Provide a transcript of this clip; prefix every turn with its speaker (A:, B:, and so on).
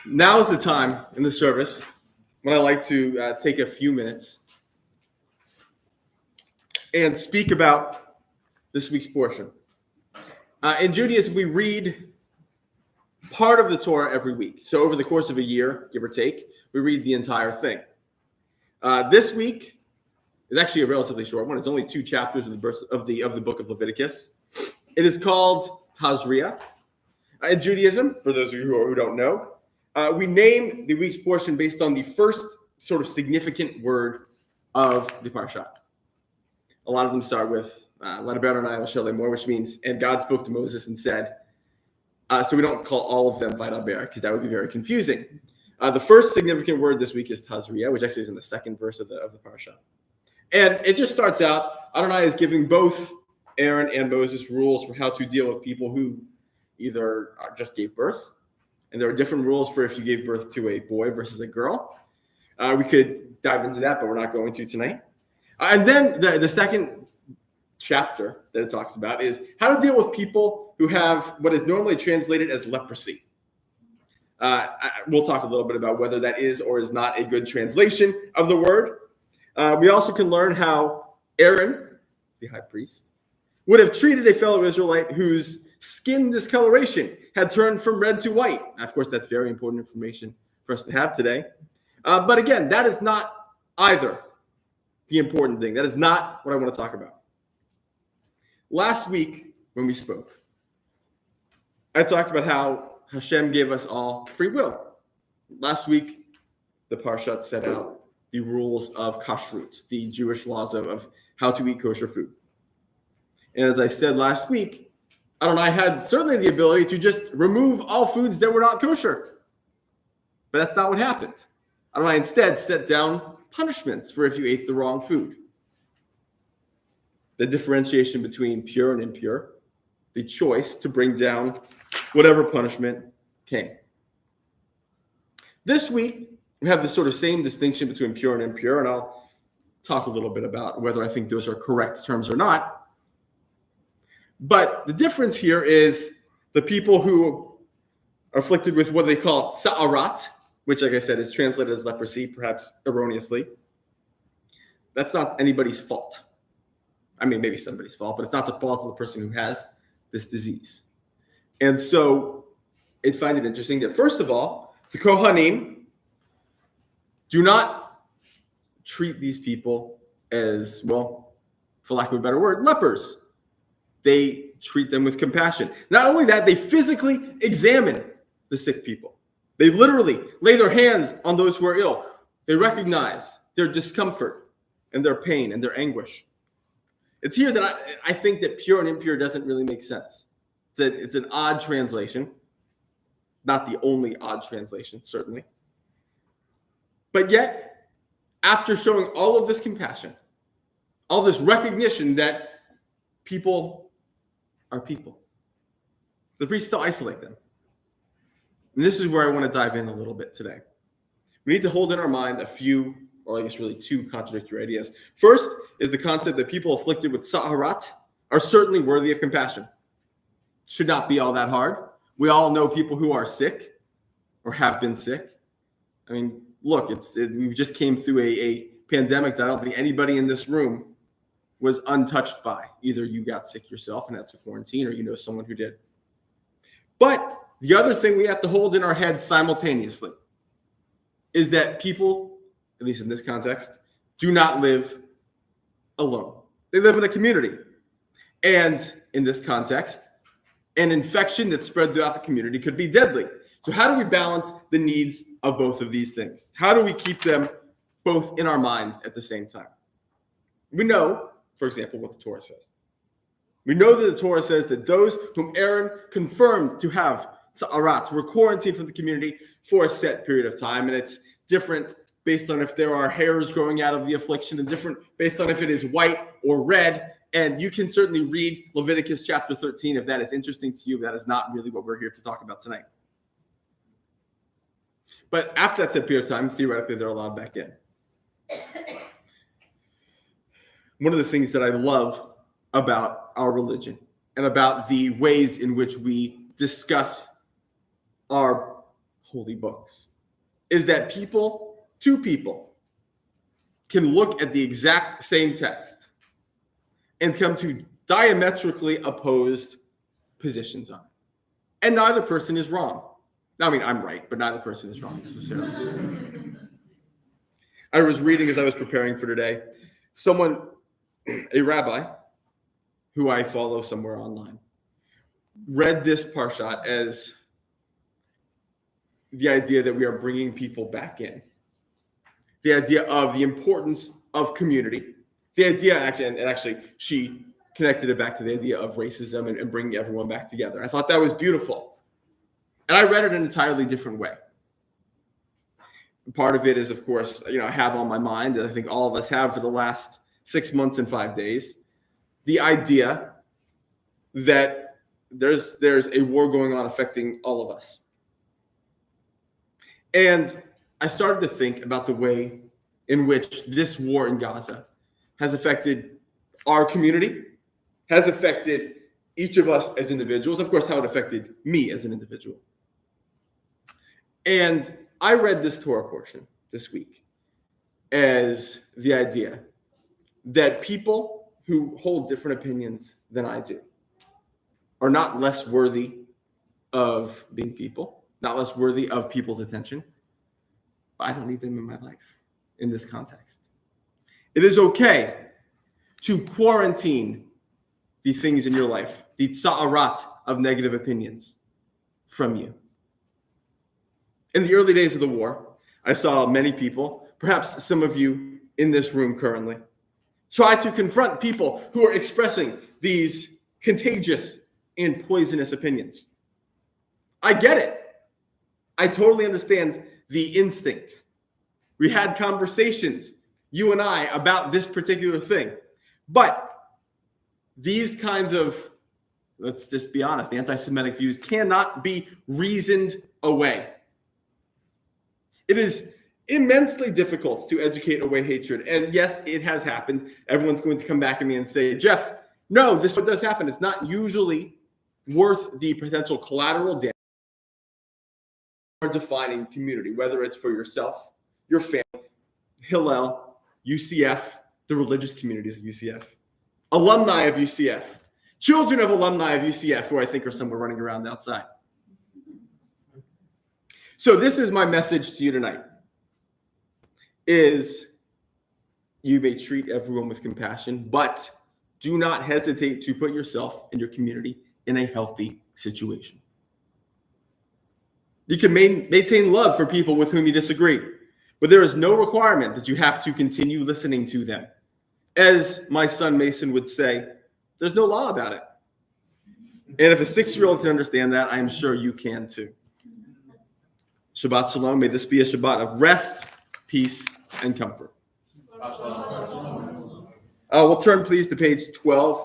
A: Now is the time in the service when I like to take a few minutes and speak about this week's portion. In Judaism, we read part of the Torah every week. So over the course of a year, give or take, we read the entire thing. This week is actually a relatively short one. It's only 2 chapters of the book of Leviticus. It is called Tazria. In Judaism, for those of you who don't know, we name the week's portion based on the first sort of significant word of the Parashat. A lot of them start with which means, and God spoke to Moses and said, so we don't call all of them Vaidaber, because that would be very confusing. The first significant word this week is Tazria, which actually is in the second verse of the Parashat. And it just starts out, Adonai is giving both Aaron and Moses rules for how to deal with people who either just gave birth, and there are different rules for if you gave birth to a boy versus a girl. We could dive into that, but we're not going to tonight. And then the second chapter that it talks about is how to deal with people who have what is normally translated as leprosy. We'll talk a little bit about whether that is or is not a good translation of the word. We also can learn how Aaron, the high priest, would have treated a fellow Israelite whose skin discoloration had turned from red to white. Now, of course, that's very important information for us to have today. But again, that is not either the important thing. That is not what I want to talk about. Last week, when we spoke, I talked about how Hashem gave us all free will. Last week, the Parashat set out the rules of kashrut, the Jewish laws of how to eat kosher food. And as I said last week, I had certainly the ability to just remove all foods that were not kosher. But that's not what happened. I instead set down punishments for if you ate the wrong food. The differentiation between pure and impure, the choice to bring down whatever punishment came. This week, we have this sort of same distinction between pure and impure, and I'll talk a little bit about whether I think those are correct terms or not. But the difference here is the people who are afflicted with what they call sa'arat, which, like I said, is translated as leprosy, perhaps erroneously. That's not anybody's fault. I mean, maybe somebody's fault, but it's not the fault of the person who has this disease. And so I find it interesting that, first of all, the Kohanim do not treat these people as, well, for lack of a better word, lepers. They treat them with compassion. Not only that, they physically examine the sick people. They literally lay their hands on those who are ill. They recognize their discomfort and their pain and their anguish. It's here that I think that pure and impure doesn't really make sense. It's an odd translation. Not the only odd translation, certainly. But yet, after showing all of this compassion, all this recognition that people are people, the priests still isolate them. And this is where I want to dive in a little bit today. We need to hold in our mind a few, or I guess really 2 contradictory ideas. First is the concept that people afflicted with sa'arat are certainly worthy of compassion. Should not be all that hard. We all know people who are sick or have been sick. I mean, look, we just came through a pandemic that I don't think anybody in this room was untouched by. Either you got sick yourself and had to quarantine, or you know someone who did. But the other thing we have to hold in our heads simultaneously is that people, at least in this context, do not live alone. They live in a community. And in this context, an infection that's spread throughout the community could be deadly. So how do we balance the needs of both of these things? How do we keep them both in our minds at the same time? We know, for example, what the Torah says. We know that the Torah says that those whom Aaron confirmed to have sa'arat were quarantined from the community for a set period of time, and it's different based on if there are hairs growing out of the affliction, and different based on if it is white or red. And you can certainly read Leviticus chapter 13 if that is interesting to you. That is not really what we're here to talk about tonight. But after that set period of time, theoretically, they're allowed back in. One of the things that I love about our religion and about the ways in which we discuss our holy books is that two people, can look at the exact same text and come to diametrically opposed positions on it. And neither person is wrong. I mean, I'm right, but neither person is wrong necessarily. I was reading as I was preparing for today, a rabbi who I follow somewhere online, read this Parashat as the idea that we are bringing people back in. The idea of the importance of community. The idea, actually, she connected it back to the idea of racism and bringing everyone back together. I thought that was beautiful. And I read it an entirely different way. Part of it is, of course, I have on my mind, and I think all of us have for the last 6 months and 5 days, the idea that there's a war going on affecting all of us. And I started to think about the way in which this war in Gaza has affected our community, has affected each of us as individuals, of course, how it affected me as an individual. And I read this Torah portion this week as the idea that people who hold different opinions than I do are not less worthy of being people, not less worthy of people's attention. But I don't need them in my life in this context. It is okay to quarantine the things in your life, the tsa'arat of negative opinions from you. In the early days of the war, I saw many people, perhaps some of you in this room currently, try to confront people who are expressing these contagious and poisonous opinions. I get it. I totally understand the instinct. We had conversations, you and I, about this particular thing. But these kinds of, let's just be honest, the anti-Semitic views cannot be reasoned away. It is immensely difficult to educate away hatred. And yes, it has happened. Everyone's going to come back at me and say, Jeff, no, this is what does happen. It's not usually worth the potential collateral damage or defining community, whether it's for yourself, your family, Hillel, UCF, the religious communities of UCF, alumni of UCF, children of alumni of UCF, who I think are somewhere running around outside. So this is my message to you tonight, is you may treat everyone with compassion, but do not hesitate to put yourself and your community in a healthy situation. You can maintain love for people with whom you disagree, but there is no requirement that you have to continue listening to them. As my son Mason would say, there's no law about it. And if a 6-year-old can understand that, I am sure you can too. Shabbat Shalom. May this be a Shabbat of rest, peace, and comfort. We'll turn please to page 12